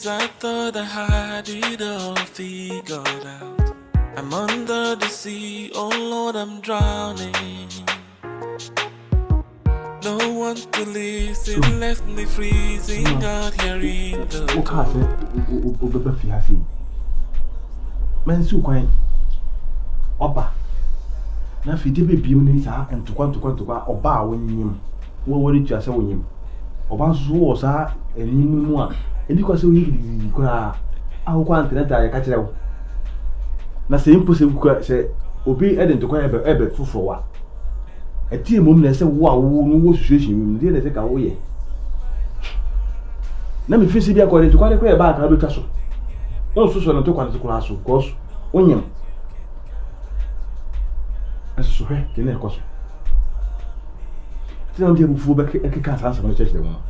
days I thought I had it all figured out. I'm under the sea, oh Lord, I'm drowning. No one to listen, left me freezing out here in the cold. Oba na fide be biom ni sa entokwa oba wonyim wo wori tua se wonyim oba so wo sa enim mu a eni kwa se wonyim kura ahokwa internet a ka kire wo na se impo se kwa se obi edentokwa ebe fufuro wa etie mom na se wo a wo no wo situation mu ndi na se ka wo ye na me fisi bia kwa entokwa kwa eba aka be twa so no so na ntokwa ntokwa so ko so wonyim so he kene ko so tena ndi bufu be ekeka sansa no church de mo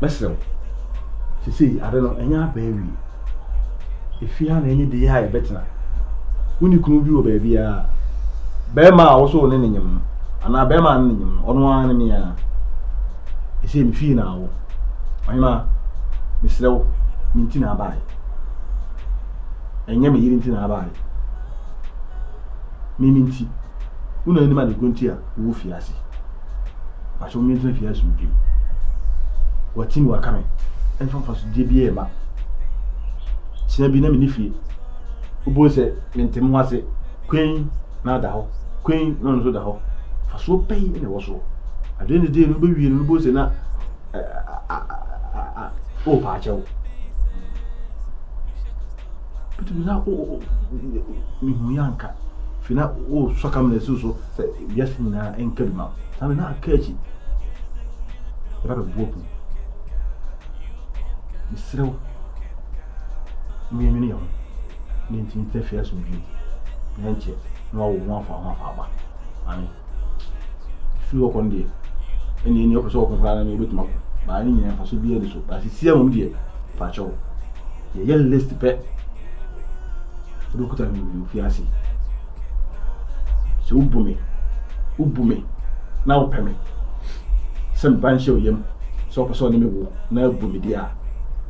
mesem sisi ade no enya ba wi efia na enye de ya e betena woni kunu bi wo ba bia be ma wo so ne nyem ana be ma ne nyem ono an ne ya ese mi fi na wo oyima mislew minti na bai enye me yiri minti na bai miminti una ni ma de gonti a wo fiase a so mi tun fiase mu watin wa kame en fa faso de bi e ma tia bi na mi ni fie obo se mentem ho ase kwen na da ho kwen no so da ho faso pei ne wo so ade ne de no be wi no bo se na o pa chawo putu na o mi hu yanka fina o so kam na so se bias ni na enkelma sabe na akachi e ba bo pu misrew mi yo ni tin te fias mu bi nche no wo fa ba ani fi o kon die eni ni o so ko kra na mi betuma ba ni nyina fa so bi e de so ba si sia mu die fa cho ye list pe do ko ta mi fiasi so ubume na opeme sem banche oyem so ko so ni mewo na ubume dia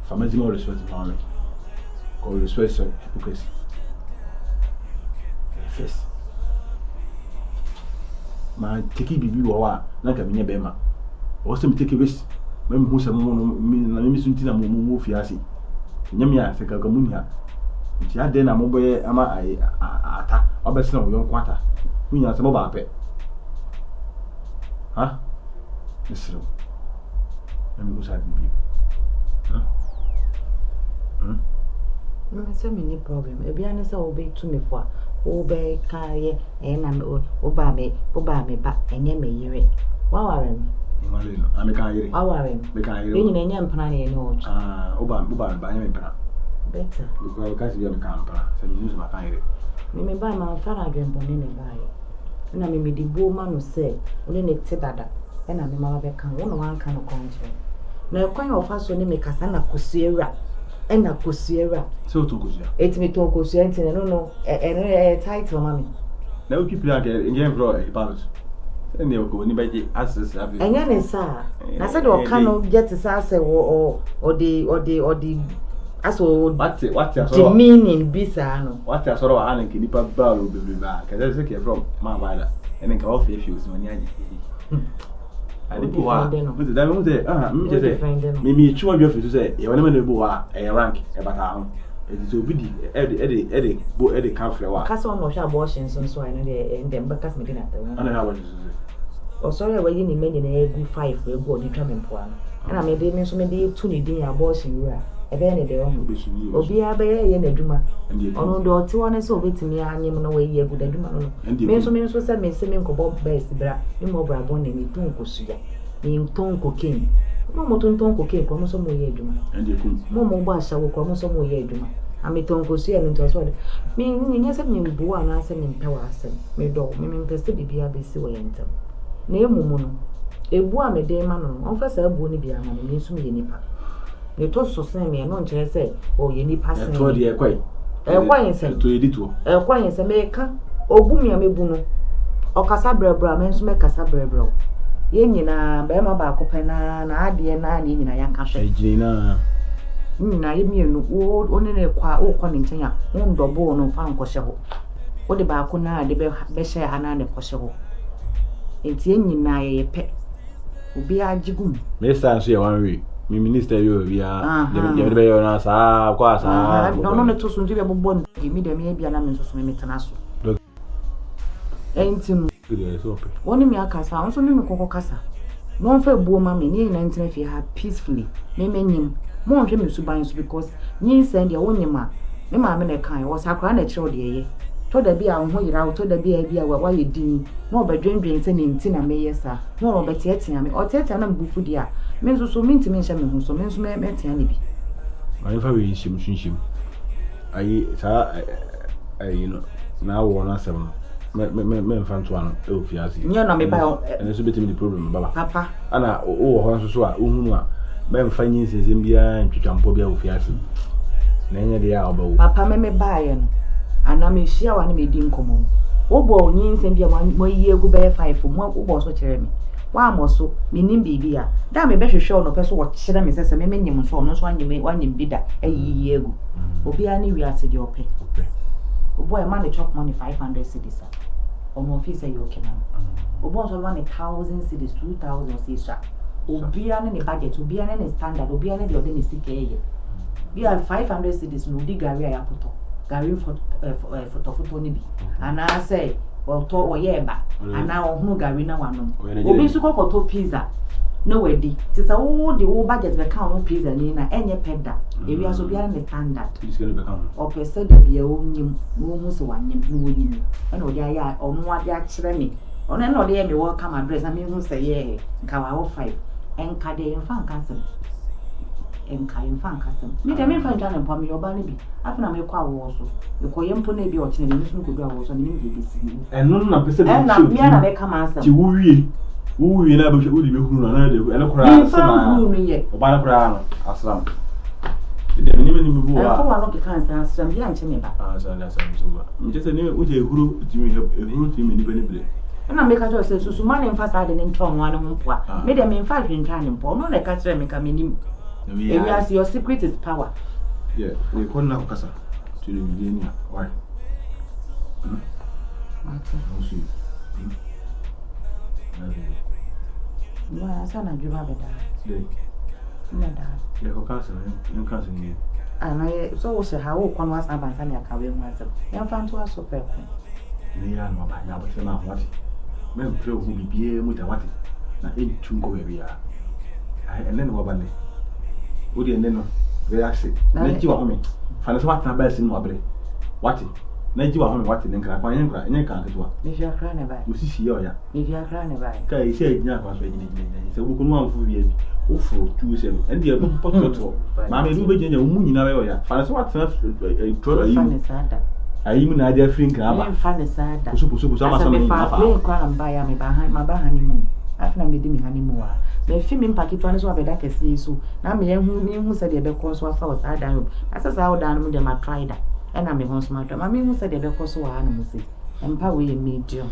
family mo respect family ko respect hypocrisy first ma teki bibi wo wa na ka menye be ma o sem teki wes ma mi hu sem mo na mi sunti na mo fiase nyame ya se ka ga munya ti ade na mo boye ama ata obesina wo yon kwata kunya se mo ba pe ha misro na mi musa bibi se me ni problem e bia ne se wo be tu me fo a wo be kaye e na me wo ba me ba enye me yire wa ware me imale no ame kan yire wa ware me kan yire enyi na enye mpana na enye o wo ba enye me mpana better because kasi bia me kan mpana se mi musa ma kan yire me ba ma fa na dwen bone ne ba ye na me di bo ma no se one ne te dada e na me ma ba kan wo no wan kan no konche na kwan ofa so ne me kasa na kosuera e na kosuera so to kosuera etimi to kosuera ntine no title mami na o people like enye bro e ba ene o ko ni ba je access abi enye ne sa na se de o kan no get sa se o the aso what the meaning bisa no what asoro wa hanen ke nipa ba lo bebre ba ka se ke from ma ba da ene ka o fe so ni aje ani po wa but da me say me je say me twa dwa fi so say e wona me na bu wa e rank e bata ho e di so bi di e de kan fre wa ka so no sha abortion so ai no de ndem ba kas me di na ta ana ha wa so o sorry we yi ni me na egu 5 we go di twa me po ano ana me de me so me de tu ni din abortion wura ebe ne de omo obi abe ye na adwuma ono do ti wona se obetimi anyem no we ye gu da adwuma no me so se me se me nkobo best bra me mo bra bon na mi tun kosuya mi tun kokin mo tun kokin ko mo so mo ye adwuma ende kum mo ba sha wo ko mo so mo ye adwuma ami tun kosuya no to so de mi nya se me bu ana se me ntawa asem me do me mpese bibia be si wo ye ntam na emumu no ebu a me de ma no on fa sa bu ni bia ma me so me ye nipa ne to so sen me no nche se o ye ni pasen to de ekwai sen to edito ekwai sen me ka obu mi amebu no o kasa brebra me nso me kasa brebra ye nyina be ma ba ko pe na ade na nyina yanka hwe ejina na ye mienu wo ne ne kwa wo kɔ ne nkyɛn a wo ndɔbo no fa nkɔhyɛ ho wo de ba ko na de be hyɛ ha na ne kɔhyɛ ho enti enyina ye pɛ obi agigum me sa so ye one way me minister yo bia de be yo na sa kwa sa no ne to so nti be bobɔ no mi de me bia na me nso so me tena so enti no woni mi akasa onso mi kokɔ kasa no mfa buo ma me ne nyina ntena fie ha peacefully me menyim mo nhwe me suban so because nyin send ya wonyima me ma me na kan wo sakra na kyerɛ de ye to da bia ho yira to da bia wa ye din na obadwendwen se ne nti na me yesa na obeteatea me oteatea na mbufu dia me nso so me ntimi nhye me ho so me nso me tea ne bi ayi fa we shim ayi sa ayi no na wo na asem me mfanto ano e ofiase nye na me ba ene so betimi the problem baba papa ana wo ho nso so a ohunu a me mfanye nsezem bia ntwitwampo bia ofiase na enye de ya obawo papa me ba ye no ana me hia wa na me di nkomo wo bo onyin nsem bia mo yi egu be 5 mo wo bo so kyerɛ me wa mo so me nim bibia da me be hwehwɛ no pɛ so wo kyerɛ me sɛ me nyim so no so anyim bi da ayi egu obi ani wiase de opɛ obo e man chop money 500 cedis on office you okay man obo so man 1000 cedis 2000 cedis obi ani ne budget obi ani ne standard obi ani de ode ne sika ye bi 500 cedis no di gari ya poto gari photo ni bi ana say to oye ba ana ohunu gari na wanom obi su kokoto pizza no wedi tisa wo de wo budget be kan wo pizza ni na enye peda ewi aso bia na standard o pese de bia wo nyim wo hu se wanyim no yimi na odi aya onu ade a kyerɛ me onu na odi ye me welcome address na me hu se ye nka wa wo 5 enka de mfa nka sem me de me mfa nka na mpa me yoba ne bi afina me kwa wo so e ko yempo na bi o kyerɛ me nso ko do awo so me nim de bisi eno na pese de na me na me kama asem ti wo wie na be odi be huru na de ene kora asema oba na kora no asram de me ni bu wa ko wa no ke kan san asram bia nche me ba so na asram so ba me je se ni o je huru ti me huru ti me ni be ni bele na me ka jo se susu ma ne mfa sa de ne ntwa nwa ne ho poa me de me mfa hwentwa ne mpo no na ka kire me ka me nim ewi as your secret is power we kon na kasa to the millennia why Wa sana juma beda. Nada. Le ko kasa ni. Ana so wo se ha wo kwa no asa ban sana akawe ho asem. Yan fa nto aso pe ko. Ni ya no ba nya bo se ma ho ati. Me mpre ho bibie mu ta wati. Na e tu ko we ya. Ai ene no ba ne. Wo de ene no. Ve axe. Na ji wa ho me. Fa na so wata ba sin mo abre. Wati. Na ji wa ho me wati ne nkra kwa enye kan ketewa. Me fi akra ne ba. Wo sisi ya ya. Me fi akra ne ba. Ka e se nya kwa so ejine. Se wo ko no amfu bi o fro tu se en dia ko pototo. Ma me du be nya wo mu nyina be ya. Fa na so wata tro ayi. Fa ne sada. Ayi mu na dia free nkra ba. Fa ne sada. Pusu ma sa me na fa. Me kwa mba ya me ba hani mu. Afina me di mi hani mu wa. Me fi mi mpakitwa ne so abeda kesi so. Na me hu se de be ko so afa o sada yo. Asasa o dan mu de ma try da. And I'm a husband. My mother said, "The cost of animals, and power medium."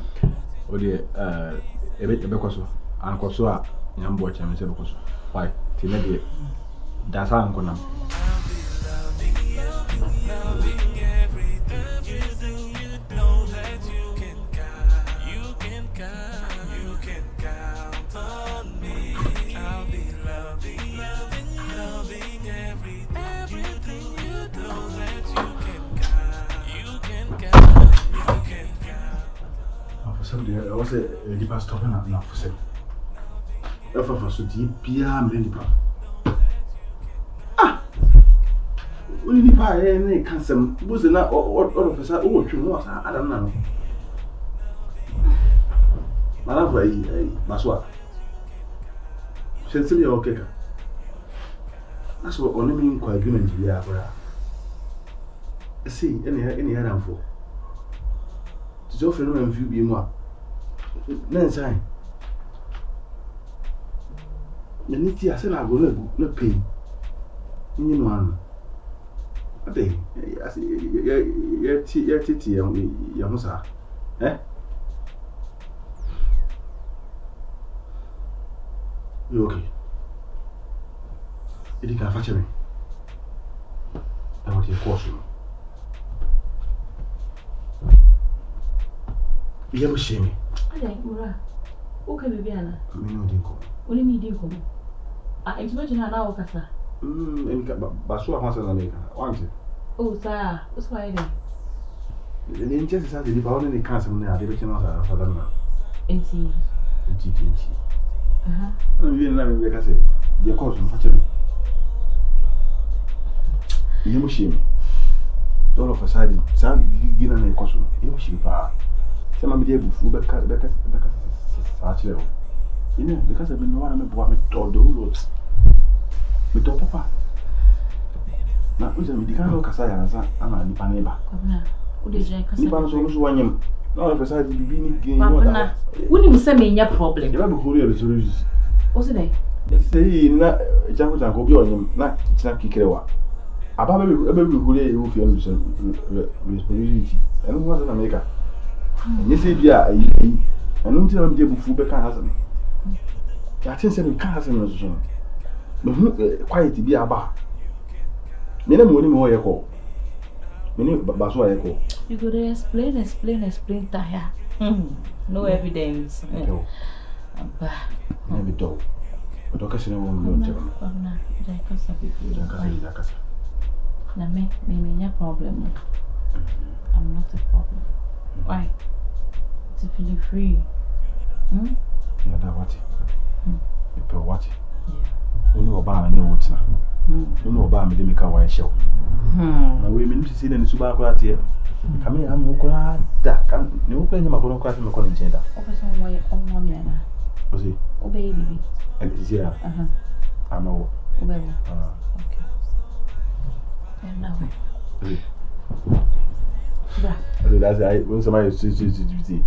Oh, dear, a bit of because and Cosoa, young boy, and Mr. Coso. Why, Tilly, that's how I'm gonna. I was a deep stop and for sale. If I was so deep, Pia Minipa. Ah! Only pie and cancer was not all of us. Oh, you was, I don't know. Madame, Maswa. Sensible or kicker. That's what only mean quite agreement we are. See, any other for. It's often when you be more. Next time. Minute I said I go no pay. You know, a day. I see your titty, young sir. Eh? You okay? It can fetch me. I want to course you. You ever see me? I think, Mura. Okay, baby, Anna. Me no dinko. Only me dinko. It's not in an hour, Cassa. But so I want to America. Want it? Oh, sir, what's why then? The interest is that if I only can't some now, they became out for them. And see. I'm really not make us say, the course from Fatcher. You must see me. All of a sudden, some given a costume. You must see pa. Some of the able Becca, such level. You know, because I've been one of the women told the roads. With your papa. Now, who's a medical Cassaya and I'm a neighbor. What is your cousin? Almost one him. All of a sudden, you being game. Wouldn't you send me your problem? You have a courier to What's it? Say, not a chance and go on him, not Kewa. About every who feel responsibility. And what's an America? And you say, yeah, and don't tell them the food back has him. I think some cousin, but quiet to be about. Many more you call. Many Basso echo. You could explain, Taya. No evidence. Maybe dog. But Doctor won't go. Now, me, no problem. I'm not a problem. Why? To feel free. Yeah, that what? You pay what? Yeah. You know about me, what's now? You know about me, they make a white show. Now, we mean to see them in Subaquat here. Come here, I'm going that. No plan, you're going to crash my calling gender. Over some way, oh, mammy, Was he? oh, baby. And it's here. I know. Okay. And now, that's I when somebody see.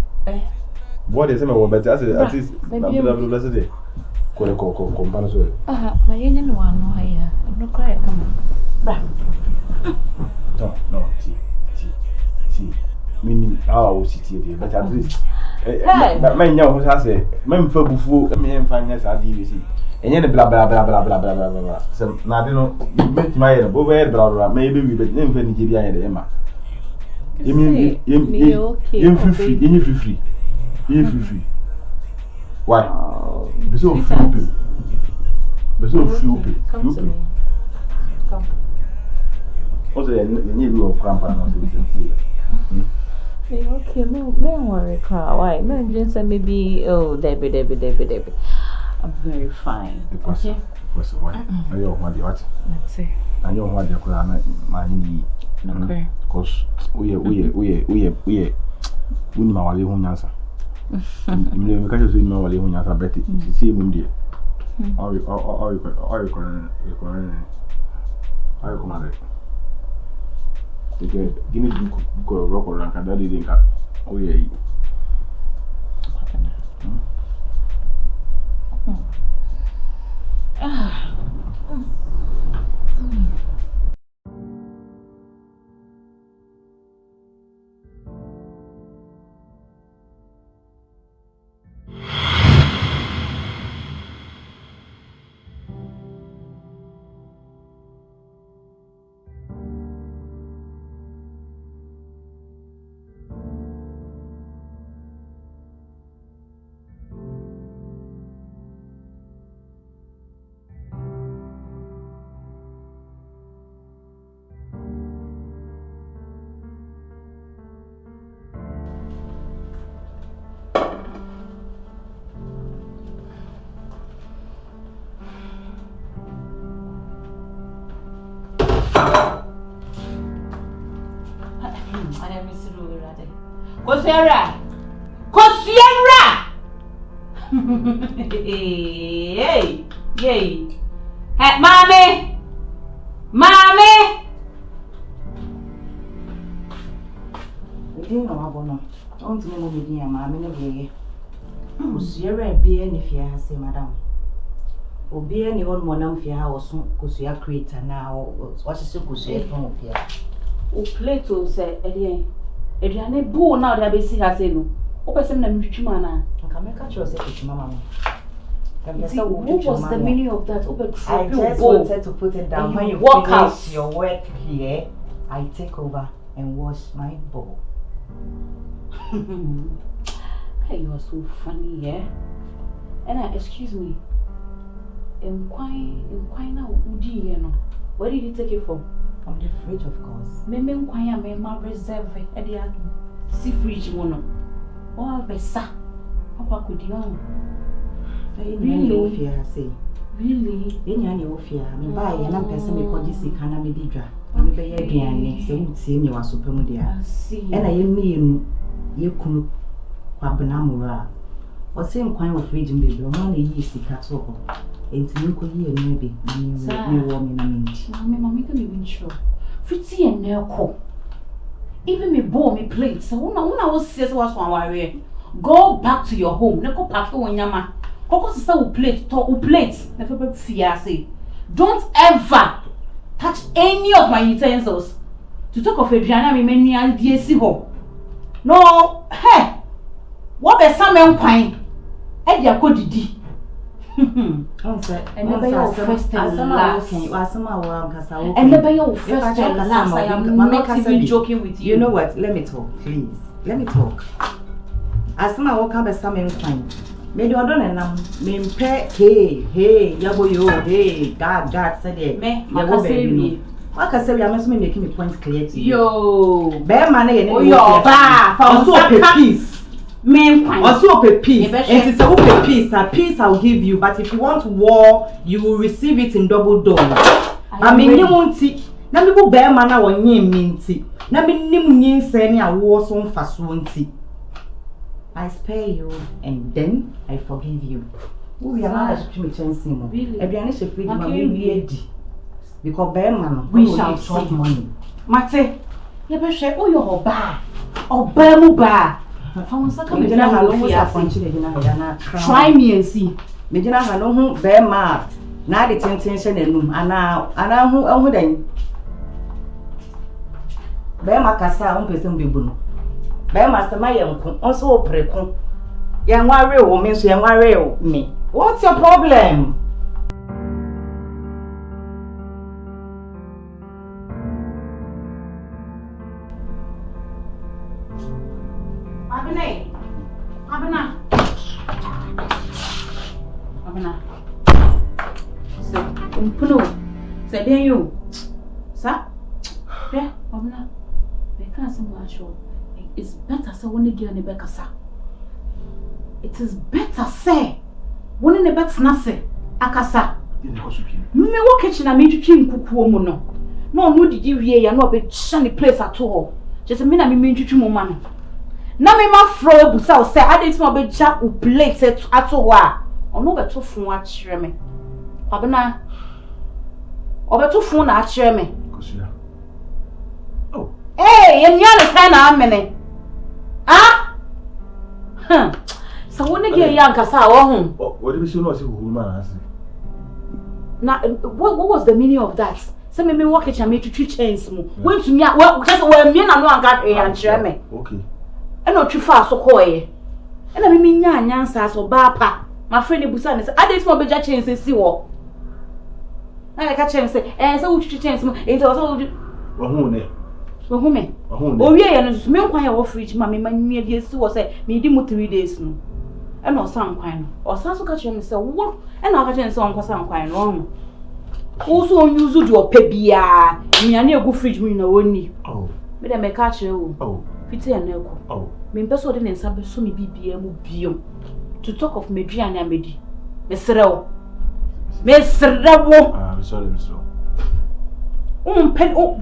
What is my better at least maybe company. my union one, no, I'm not crying. Come on. No, see. Meaning our city, but at least. My young has a man for before a man finance at DVC. And yet, blah blah blah blah blah blah blah blah. So now, you know, you met my over blah blah. Maybe we bet name for Nigeria and Emma. You mean, you free. Why? Be so free. Come to me. Come. What's the name of grandpa? Okay, no, don't worry, Carl. Why? No, just maybe, oh, Debbie. I'm very fine. Okay? What's the one? I don't want what? Let's see. I don't want the Koran, my knee. Okay. Because we my wali answer. You can't just know wali answer, but it's the same dear. Or you command it. Give me a rock or rank and that didn't cut. Oh, yeah. Kosiara! Hey! Hey, mommy! We didn't know about no. Don't tell me me and mammy no be. Kosiara be any fear has say madam. Obi any one monam fear house Kosia creator now. What is your Kosia from here? O Plato say Ediane boo now that be see her say no. O person na mitwuma na. Nka me ka cho say kituma mama. What was the meaning of that? I just wanted to put it down. When you finish your work here, I take over and wash my bowl. Hey, you are so funny, yeah? And excuse me. Now, where did you take it from? From the fridge, of course. Me reserve it at the sea fridge one. Oh, Bessa. Papa could you? Really? Really? You fear. I mean, buy and I'm person because this is kind of medidra. I'm a baby again. So you see me was super media. And I mean, you could Pabanamura. Or same kind of fridge, baby. Only yeast cattle. And you could hear maybe. You warm in a minute. Mamma, can be sure. Fritzy and Nelco. Even me bore me plates. So when I was says was one warrior. Go back to your home. Never pack on Yama. Coco's so plate, talk plates. Never fiancé. Don't ever touch any of my utensils. To talk of Adriana, me many ideas. No, hey, what is some empire? Edia Cody. And never your first and last. And never your first and last. I am not even joking with you. You know what? Let me talk, please. Let me talk. As my walk up as some empire. Maybe I don't know. Me pay. Hey, yabo yo. Hey, God, said it. Me, my what can say? I must be making me point clear to you. Yo, bear money and your bar. Also a piece. Men, also a piece. And it's a piece. A piece I'll give you. But if you want war, you will receive it in double dose. I mean, you won't see. Now me go bear money on ye minty. Now me nimu seni a war son fasunti. I spare you and then I forgive you. We are not to me chance him. Really? Everyone is free to be because bear man, we shall talk money. Mate, you better share all your bar or bear bar. Try me and see. Medina had no bear mark. Now the intention and room, and now who then bear macassa on person bibuno. Bear master my uncle also precon. Young warrior woman, so young warrior me. What's your problem? Abena. So, say you, sir. Yeah, Abena. Because I'm sure it's better so when you get on the back, sir. It is better, say, when in the back, snazzy, Akasa. Me walk kitchen and me to chin cuckoo mono. No, did you hear? You're not a shiny place at all. Just a minute, I mean to woman. Now, me my fro busa say I didn't want to jack who plate it at all. Or no better from what cheer me. Abena. Or better phone at cheer me. Oh, hey, and you're the kind of minute. Ah? So when you get young, Cassa, home. What do we see? Not see who man has. Now, what was the meaning of that? Some me walk it and me to 3 chains. Went to me, well, just when me and no one got a and cheer me. Okay. And not too far so coy. And I mean, yan so bapa. My friend Busan is I didn't want to change and see what. I catch him say, and so would you change it was all. Oh, yeah, and milk wine off fridge, mammy, my near dear Sue was a medium 3 days. No, and no some kind or some catch him so what, and I'll catch him some kind wrong. Also, use your pebia, me and your good fridge, me no only. Oh, but I may catch you. Oh. Pity and Nelco. Oh, me person didn't sabe so me BBM to talk of Medrian and Medi. Mr. I'm sorry, Mr.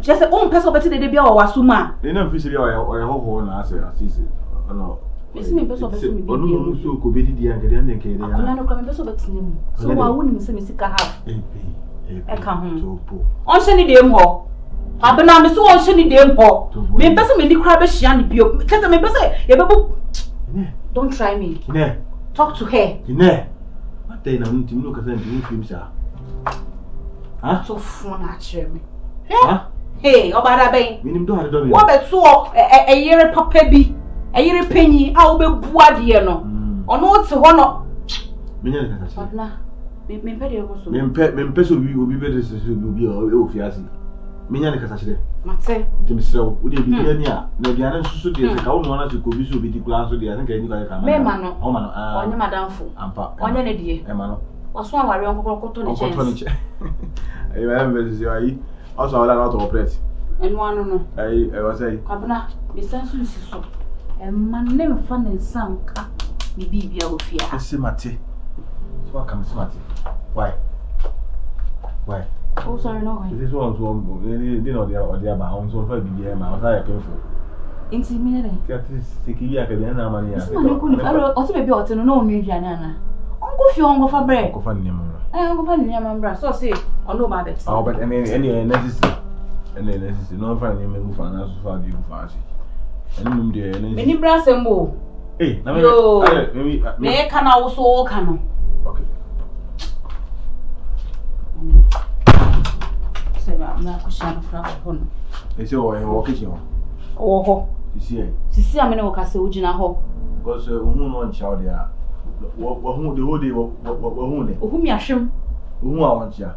Just a own person better than the Bia or Suma. They never visit or a whole and I say, I see. No, Miss me person better me. Oh, so could be the end and then I'm not coming person better name. So I wouldn't say Mr. Half. I come home. On Sunday, them hall. Abena me so on sheni dem ho. Me person me di crab hia ne bio. Kata me person ye bebo. Don't try me. Ne. Talk to her. Ne. What dey na ntim no kasa ntim film sha. Ha? So phone na chere me. Ha? Hey, obada ben. Minim do hare do me. Wo beto e yere papa bi. E yere panyi a wo bebu ade no. Ono te ho no. Menya ne kasa. Papa, me pede yo so. Me mpe so obi be de so obi o fiase. Menya ne kasa chire. Mate. Dem srew, wo de bi ni a, na biana nsusu de se ka wo no na se ko bi so obi di kula so de a nka ni ka Me ma no. O ma no. Onye madamfo. Ampa. Onye ne die. E ma no. Waso aware onkokoto ne chance. Ayi ba me se ayi. Also wala na to operate. Enu anu no. Ayi, e wa say. Kwabena, me sensu nsi so. E man ne mfa ne nsanka. Ni bibia ofia. Ese mate. So I come smart. Why? Oh, sorry, no. This one so they know they are bound so for bibia ma was I painful. Inti minere. That is sekiri akade na mani ya. Isi mani kuni alo oti bebi oti no onu aduane ana. Ongo fi ongo fa bre. Ko fa ni mo. Ongo fa ni ma bra. So say ono ba bet. Ah but any necessary. Any necessary. No fa ni me fa na so fa bi fa asi. Any num de any. Meni bra sembo. Eh, na me kana wo so kana. Okay. Say na ko sha no fra ko no. Ese o en wo kitchen. Ho. Sisi amene wo kase ugina ho. Because who no ncha de a wo hu de wo de wo hu de. Ohu mi ahwem. Who a woncha.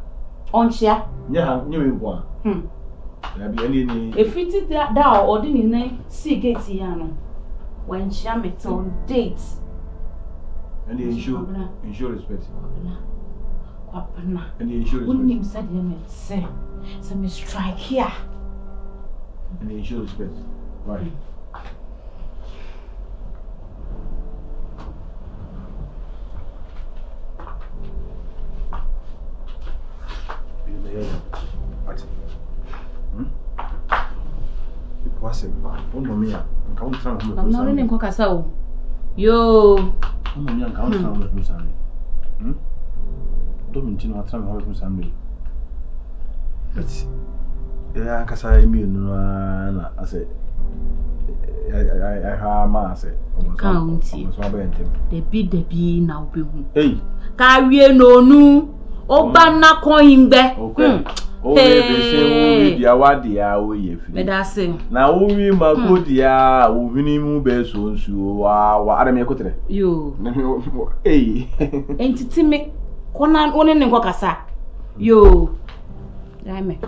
Onchia. Nya we go a. Na bi ani ni. Efiti da odi ni na see gate ya no. When she met on dates. And the insure respect. Kwapna. And the insure respect. When him said him say me strike here. And the insure respect. Why? What's it? Oh no, me. I'm not in Kokasao. Yo. Oh no, me. I'm counting on the Musami. Don't mention what time I have Musami. But yeah, because I mean, I say, I have mass. County. The be now be. Hey. Carry no. Obana coin back. Okay. Oh, they say what dia we say. Na we mako dia wo hini mu be so nsu wa ara me kotre. Yo. Eh. Entity me kona one ne nkokasa. Yo. Dai me.